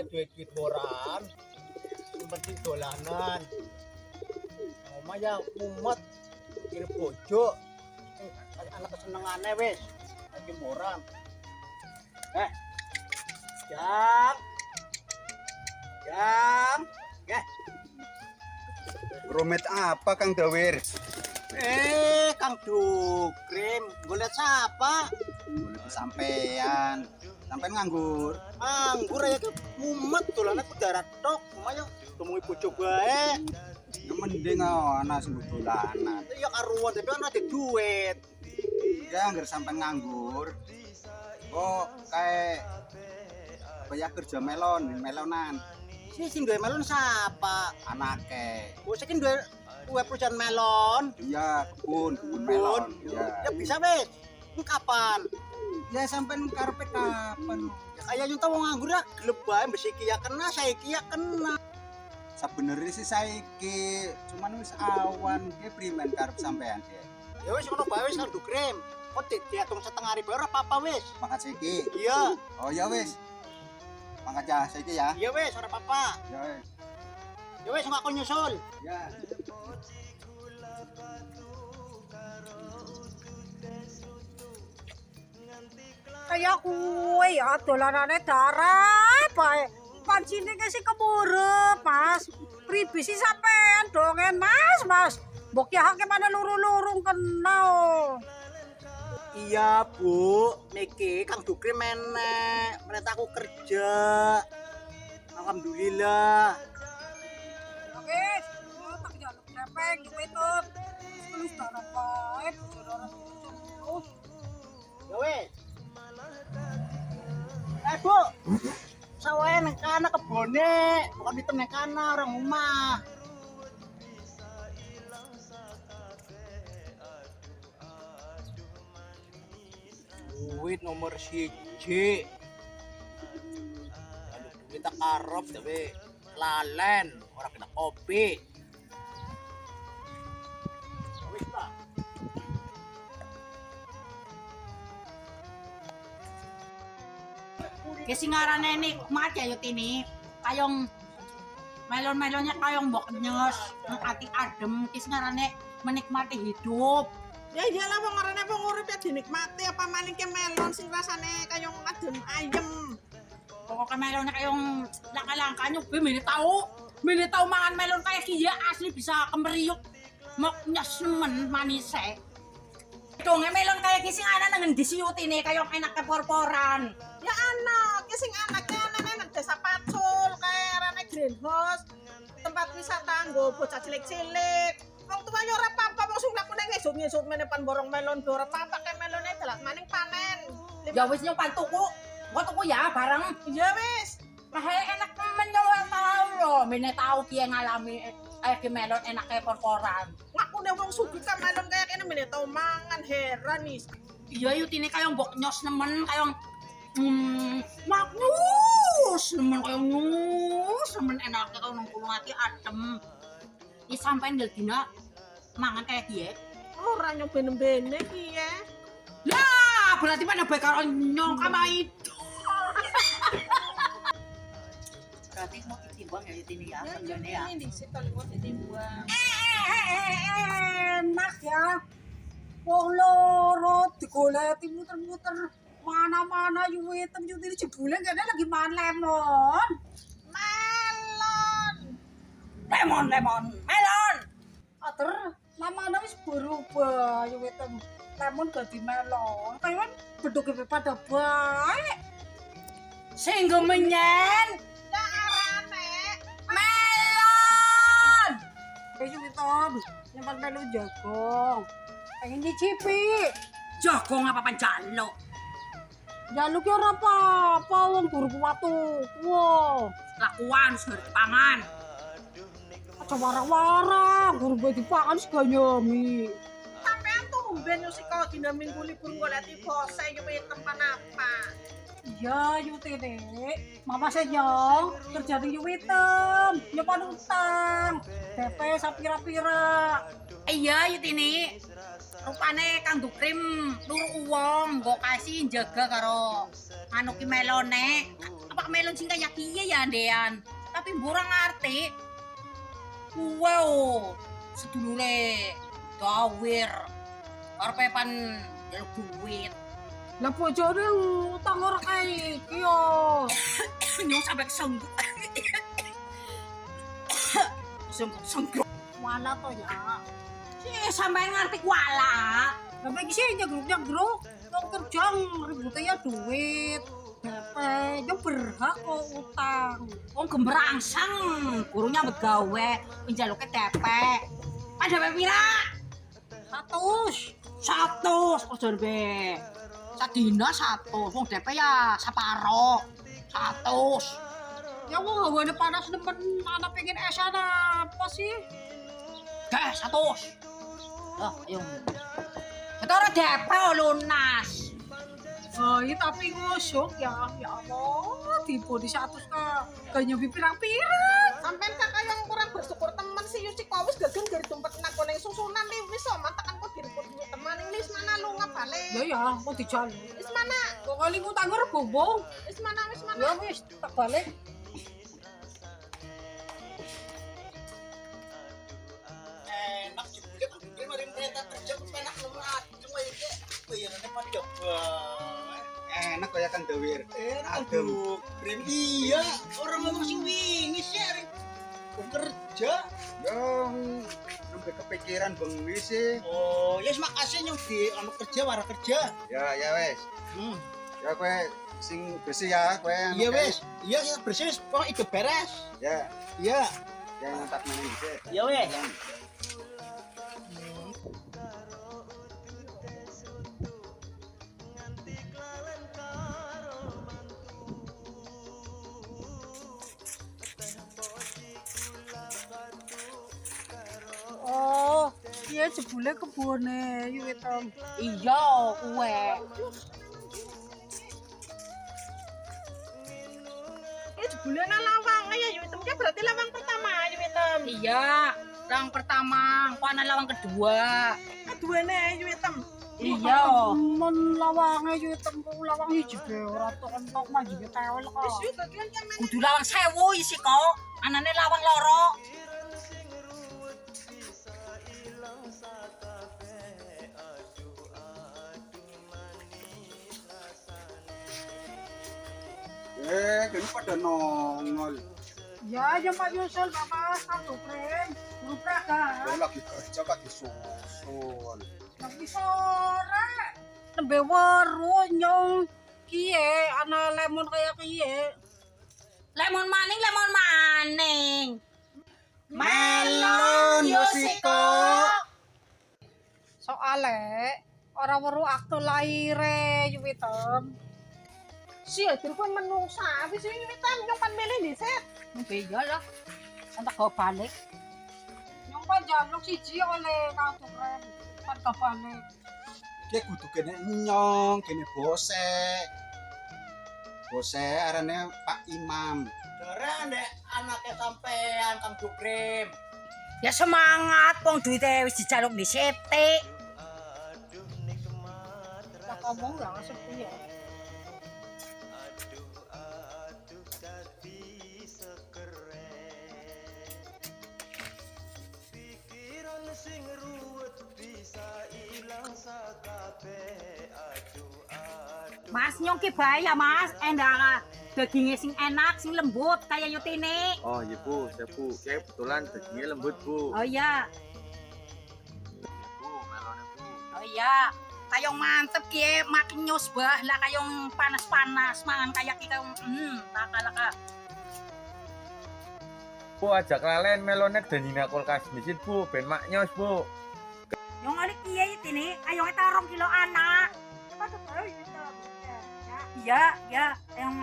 duit-duit boran. Yang penting dolanan. Omah ya mumet kiri bojo. Anak kesenengane wis. Lagi boran. Jang. Jang. Rumit apa Kang Dawir? Kang Dukrim, golek siapa? Golek sampean. Sampean nganggur. Anggur ya ke mumet dolane darat tok. Lumayan temui bojo bae. Ya mending ana sing dolanan. Ya karuan tapi ana ada duit. Ya anggar sampean nganggur. Kok kayak banyak kerja melonan. Sing duwe melon siapa? Anake. Oh, sing duwe perusahaan melon. Iya, kebun melon. Ya bisa wis. Ini kapan? Ya sampean karepe kapan? Ya kaya yung tawang nganggur ya gelem bae mbesiki ya kena, saiki ya kena. Sebenarnya sih saiki, cuman wis awan ki primen karep sampean ki. Ya wis ngono bae wis Kang Dukrim. Kok diatung setengah ribu ora apa-apa wis. Mangkat saiki. Iya. Oh ya wis. Mangkat ya saiki ya. Iya wis ora apa-apa. Ya wis. Ya wis aku nyusul. Ya. Kayak kue ya dolanane darah bae. Pancine ke si keburu, Mas. Pribisi sampean dongen, Mas. Mbok ya hake mana luru-lurung kena. Iya Bu, niki Kang Dukrim menek, aku kerja. Alhamdulillah. Oke, tak jaluk lepeng gitu. Terus darah bae, terus. Ya wes. Bu, sawahnya neng kana kebone, bukan di tengah kana orang rumah. Duit nomor siji. Kalau duit tak karep tapi lalen, orang kena kopi. Wis Pak. Kesingarane nikmat ya yut ini kayong melon-melonnya kayong mbok nyes ati adem kesingarane menikmati hidup. Ya iyalah wong arane wong urip ya dinikmati apa maning ke melon sing rasane kayong adem ayem. Pokoknya melonnya kayong langka-langka nyoba mene tau mangan melon kayak kiye asli bisa kemeriuk mok nyesmen manise. Donge melon kayak sing ana nang ngendi sih yut ini kayong enak keporporan. Ya anak, ya sing anaknya anak desa Pacul kayak arane greenhouse. Tempat wisata nggo bocah cilik-cilik. Wong tuane ora apa-apa wong sing lakune ngesuk-ngesuk meneh pan borong melon ora apa-apa kayak melone dalat maning panen. Ya wis nyupan tuku. Kok tuku ya bareng. Ya wis. Nah enak temen nyoba tau lho, mene tau ki ngalami ki melon enak kayak porporan. Ngakune wong sugih ka melon kayak kene meneh tau mangan heran nih. Iya yut ini kayong mbok nyos nemen kayong maknyus nemen kayong nyus nemen enaknya kayong nongkulung hati adem. Ini sampein del dina mangan kayak kiye. Ora nyoba-nembene ki ya. Lah berarti pada bakal nyong kama itu. Berarti mau ditimbang ya yut ini ya. Ya ini sih kalau mau ditimbang. Enak ya. Wong loro digoleti muter-muter mana-mana yuwitem yuti jebule kene lagi makan lemon. Melon. Ater namanya wis berubah yuwitem lemon dadi melon. Kayak bentuke pada baik. Sing gemenyen Ya arane. melon. Yuwitem nyimpan melon jagong. Pengen nyicipi. Jagong apa jaluk. Jaluk ya ora apa-apa wong durung watu. Wah, Lakuan sudah pangan. aja warang-warang, durung kowe dipangan seganyami. Sampean tumben yo sik kok dina minggu libur goleki bose yo tempat apa. Iya, Yutine. Mama senyong kerja di Yuwitem, nyopan utang. DP sapira-pira. Iya yut ini rupane Kang Dukrim luru uang nggo kasih jaga karo anu ki melone apa tak melon sing kaya kiye ya ndean. Tapi mburang ngerti. Kuwe sedulure gawir. Karepe pan njaluk duit. Lah bojone utang ora kae iki yo. Nyong sampe kesengguk. Sengguk. Wala to ya. Sampai ngerti kuala. Lah iki sih nyegruk-nyegruk. Wong kerja ribute ya duit. Yo berhak kok utang. Wong gembrangsang, gurunya begawe, penjaluke tepek. Ada pira? 100 ojo be. Sadina 100, wong DP ya saparo. 100. Ya wong hawane panas nemen ana pengen esan apa sih? Dah 100. Lah, ayo. Ketara DP lunas. Oh, iya tapi ngosok ya Allah, tipu di 100 ka nyobi pirang-pirang. Sampeyan kakak yang kurang bersyukur temen si Yusi kok wis gagen dari dompet nak nang susunan nih wis mantakan kok direbut teman ini wis mana lu ngabale. Ya kok dijalu. Wis mana? Kok kali ngutang ora bombong. Wis mana? Ya wis tak balik. Enak jebule kan mari perintah kerja kok enak lemat. Cuma iki bayarane padha Enak kaya kan dawir. Aduh, Brim. Iya, orang ngomong sing wingi sih. Kerja. Yang sampai kepikiran bengi sih. Oh, yes makasih nyong di anu kerja wara kerja. Ya wes. Ya kowe sing bersih ya kowe. Iya wes. Iya bersih wis pokok itu beres. Ya, Iya. yang tak meneh dhisik. Iya wes. Oh, iya jebule kebone yuwitem. Iya, kuwe. Jebule nang lawang ya Yutem berarti lawang pertama Yutem. Iya, lawang pertama, kok ana lawang kedua. Keduane Yutem. Iya. Men lawange yuwitem ku lawang hiji be ora tok manjine tewel kok. Wis yo gagian kemen. Kudu lawang 1000 isi kok. Anane lawang loro. Kene pada nongol. Ya, Pak Yusul, Bapak satu kren. Rupa kan. Kowe lagi kerja kok disusul. Lagi sore. Nembe weru nyong kiye ana lemon kaya kiye. Lemon maning. Melon Yosiko. Soale ora weru aktu laire yuwitem. Si hadir pun menungsa wis Yutem nyong pan milih dhisik. Iya lah. Entak go balik. Nyong pan jaluk siji oleh kartu kren. Kan kabane. Ki kudu kene nyong, kene bose. Bose arane Pak Imam. Dora ndek anake sampean Kang Jukrim. Ya semangat wong duite wis dijaluk di sete. Tak ngomong lah sepi ya. Mas nyong ki bae ya Mas, endah dagingnya sing enak, sing lembut kayak yutine. Oh iya Bu, saya Bu. Kayak kebetulan dagingnya lembut Bu. Oh iya. Bu, melonnya Bu. Oh iya. Kayong mantep ki makin nyos bah lah kayong panas-panas mangan kayak ki kayong laka-laka. Bu, ajak lalen melonnya dan hina kulkas mesin Bu, ben maknyos Bu. Yung alik iya yutine, ayong itarong kilo anak. Iya, yang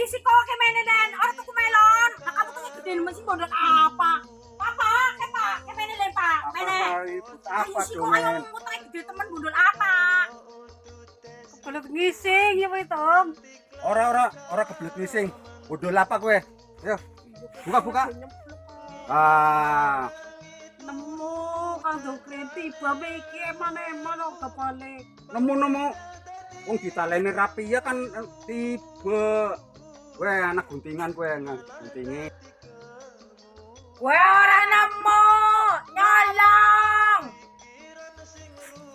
isi kok ke mana dan orang tuh melon. Nah, kamu tuh ngikutin mesin bodol apa? Papa, ke mana dan Pak? Mana? Apa Isi kok ayo mutai gede temen bodol apa? Kebelet ngising ya Tom. Ora kebelet ngising. Bodol apa kowe? Ayo. Buka. Ah, Nemu kan tuh tiba mikir eman-eman kok kebalik. Nemu-nemu wong ditaleni rapi ya kan tiba. Kowe anak guntingan kowe guntinge. Kowe ora nemu, nyolong.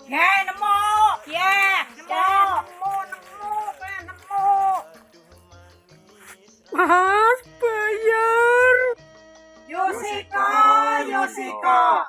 Ya nemu, ya nemu. Mas bayar. Yusiko.